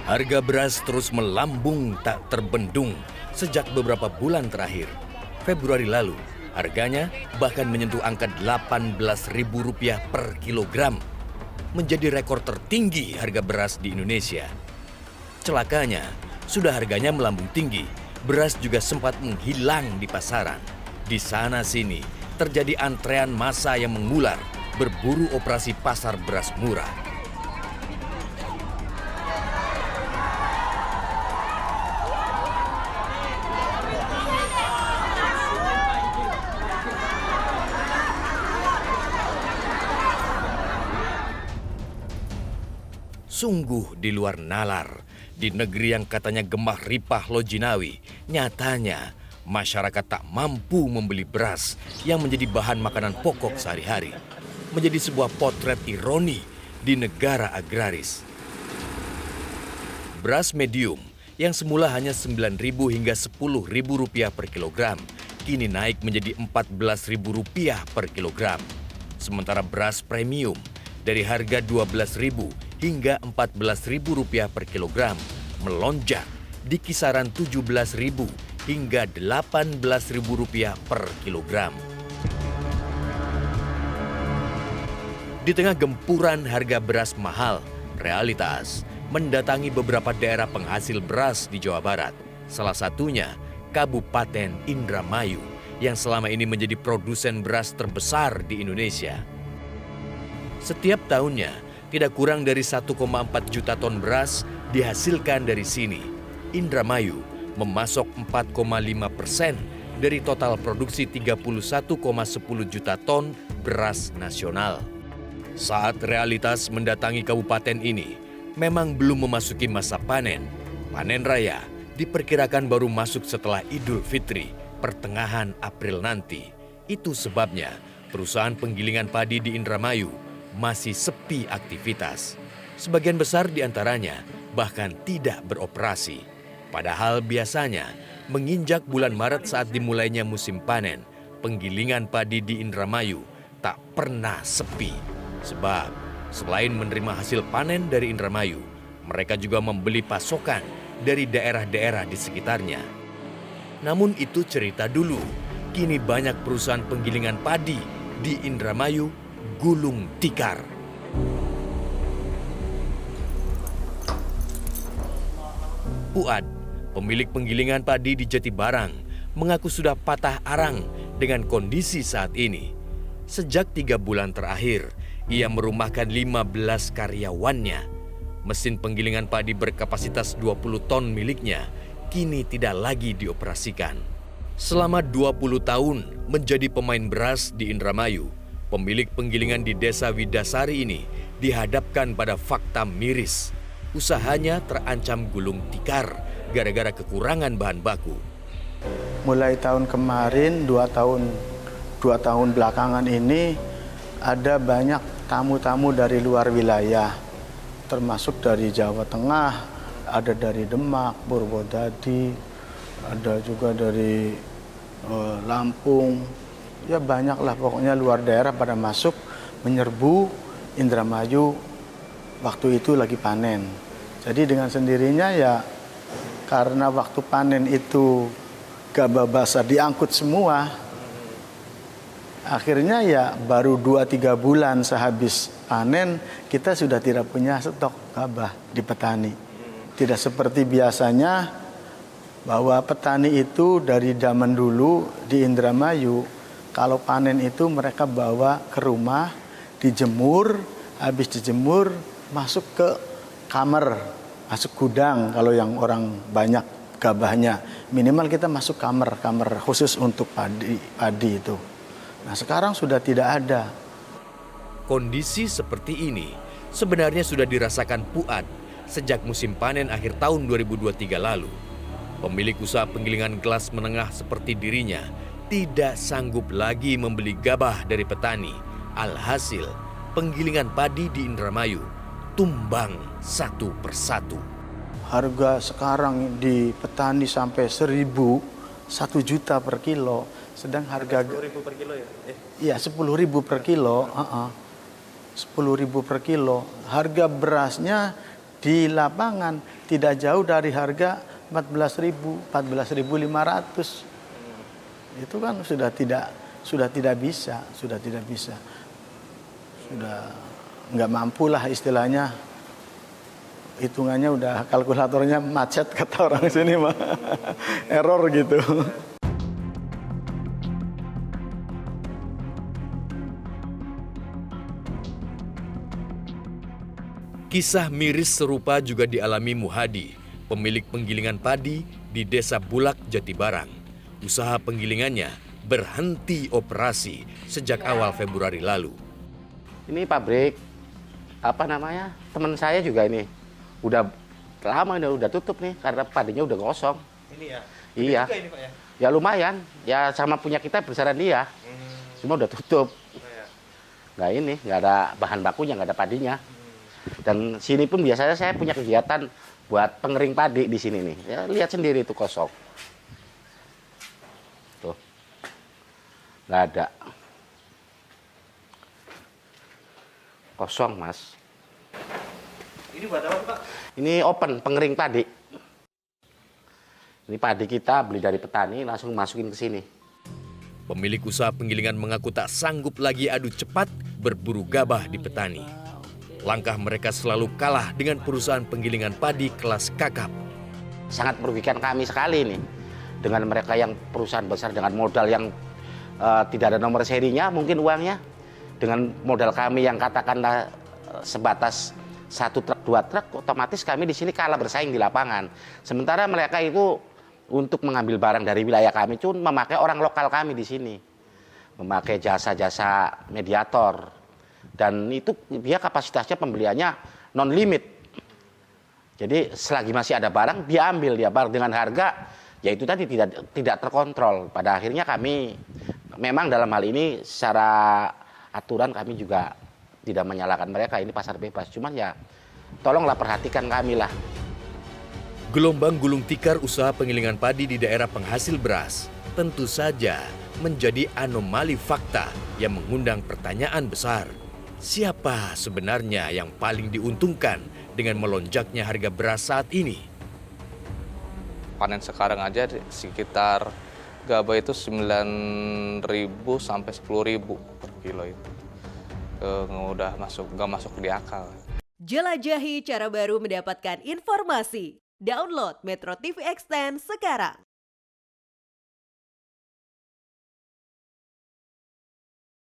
Harga beras terus melambung tak terbendung sejak beberapa bulan terakhir. Februari lalu, harganya bahkan menyentuh angka Rp18.000 per kilogram. Menjadi rekor tertinggi harga beras di Indonesia. Celakanya, sudah harganya melambung tinggi, beras juga sempat menghilang di pasaran. Di sana-sini, terjadi antrean massa yang mengular, berburu operasi pasar beras murah. Sungguh di luar nalar, di negeri yang katanya gemah ripah Lojinawi, nyatanya masyarakat tak mampu membeli beras yang menjadi bahan makanan pokok sehari-hari. Menjadi sebuah potret ironi di negara agraris. Beras medium yang semula hanya Rp9.000 hingga Rp10.000 per kilogram, kini naik menjadi Rp14.000 per kilogram. Sementara beras premium dari harga Rp12.000 hingga Rp14.000 per kilogram melonjak di kisaran Rp17.000 hingga Rp18.000 per kilogram. Di tengah gempuran harga beras mahal, Realitas mendatangi beberapa daerah penghasil beras di Jawa Barat. Salah satunya Kabupaten Indramayu yang selama ini menjadi produsen beras terbesar di Indonesia. Setiap tahunnya, tidak kurang dari 1,4 juta ton beras dihasilkan dari sini. Indramayu memasok 4,5% dari total produksi 31,10 juta ton beras nasional. Saat Realitas mendatangi kabupaten ini, memang belum memasuki masa panen. Panen raya diperkirakan baru masuk setelah Idul Fitri, pertengahan April nanti. Itu sebabnya perusahaan penggilingan padi di Indramayu masih sepi aktivitas. Sebagian besar di antaranya bahkan tidak beroperasi. Padahal biasanya menginjak bulan Maret saat dimulainya musim panen, penggilingan padi di Indramayu tak pernah sepi. Sebab selain menerima hasil panen dari Indramayu, mereka juga membeli pasokan dari daerah-daerah di sekitarnya. Namun itu cerita dulu. Kini banyak perusahaan penggilingan padi di Indramayu gulung tikar. Puad, pemilik penggilingan padi di Jatibarang, mengaku sudah patah arang dengan kondisi saat ini. Sejak 3 bulan terakhir, ia merumahkan 15 karyawannya. Mesin penggilingan padi berkapasitas 20 ton miliknya kini tidak lagi dioperasikan. Selama 20 tahun menjadi pemain beras di Indramayu, pemilik penggilingan di Desa Widasari ini dihadapkan pada fakta miris. Usahanya terancam gulung tikar gara-gara kekurangan bahan baku. Mulai tahun kemarin, 2 tahun belakangan ini, ada banyak tamu-tamu dari luar wilayah, termasuk dari Jawa Tengah, ada dari Demak, Purwodadi, ada juga dari Lampung. Ya banyaklah pokoknya luar daerah pada masuk menyerbu Indramayu waktu itu lagi panen. Jadi dengan sendirinya ya karena waktu panen itu gabah basah diangkut semua. Akhirnya ya baru 2-3 bulan sehabis panen kita sudah tidak punya stok gabah di petani. Tidak seperti biasanya bahwa petani itu dari zaman dulu di Indramayu kalau panen itu mereka bawa ke rumah, dijemur, habis dijemur masuk ke kamar, masuk gudang kalau yang orang banyak gabahnya. Minimal kita masuk kamar khusus untuk padi itu. Nah sekarang sudah tidak ada. Kondisi seperti ini sebenarnya sudah dirasakan Puad sejak musim panen akhir tahun 2023 lalu. Pemilik usaha penggilingan kelas menengah seperti dirinya tidak sanggup lagi membeli gabah dari petani. Alhasil, penggilingan padi di Indramayu tumbang satu persatu. Harga sekarang di petani sampai 1.000, 1 juta per kilo. Sedang harga 10.000 per kilo ya? Iya, 10.000 per kilo. 10.000 per kilo. Harga berasnya di lapangan tidak jauh dari harga 14.000, 14.500. Itu kan sudah tidak bisa, sudah nggak mampu lah istilahnya. Hitungannya udah kalkulatornya macet kata orang sini mah. Error gitu. Kisah miris serupa juga dialami Muhadi, pemilik penggilingan padi di Desa Bulak, Jatibarang. Usaha penggilingannya berhenti operasi sejak awal Februari lalu. Ini pabrik, teman saya juga ini. Udah lama udah tutup nih, karena padinya udah kosong. Ini ya? Iya. Juga ini, Pak, ya? Ya lumayan, ya sama punya kita besaran dia. Cuma udah tutup. Nggak ada bahan bakunya, nggak ada padinya. Dan sini pun biasanya saya punya kegiatan buat pengering padi di sini nih. Ya, lihat sendiri itu kosong. Tuh. Nggak ada. Kosong, Mas. Ini buat apa, Pak? Ini open, pengering padi. Ini padi kita beli dari petani, langsung masukin ke sini. Pemilik usaha penggilingan mengaku tak sanggup lagi adu cepat berburu gabah di petani. Langkah mereka selalu kalah dengan perusahaan penggilingan padi kelas kakap. Sangat merugikan kami sekali nih. Dengan mereka yang perusahaan besar dengan modal yang tidak ada nomor serinya, mungkin uangnya. Dengan modal kami yang katakanlah sebatas 1 truk, 2 truk, otomatis kami di sini kalah bersaing di lapangan. Sementara mereka itu untuk mengambil barang dari wilayah kami itu memakai orang lokal kami di sini. Memakai jasa-jasa mediator. Dan itu dia kapasitasnya pembeliannya non-limit. Jadi selagi masih ada barang, dia ambil dia barang dengan harga, yaitu tadi tidak terkontrol. Pada akhirnya kami memang dalam hal ini secara aturan kami juga tidak menyalahkan mereka, ini pasar bebas. Cuman ya tolonglah perhatikan kami lah. Gelombang gulung tikar usaha penggilingan padi di daerah penghasil beras tentu saja menjadi anomali fakta yang mengundang pertanyaan besar. Siapa sebenarnya yang paling diuntungkan dengan melonjaknya harga beras saat ini? Panen sekarang aja sekitar gabah itu 9.000 sampai 10.000 per kilo itu. Nggak masuk di akal. Jelajahi cara baru mendapatkan informasi. Download Metro TV Extend sekarang.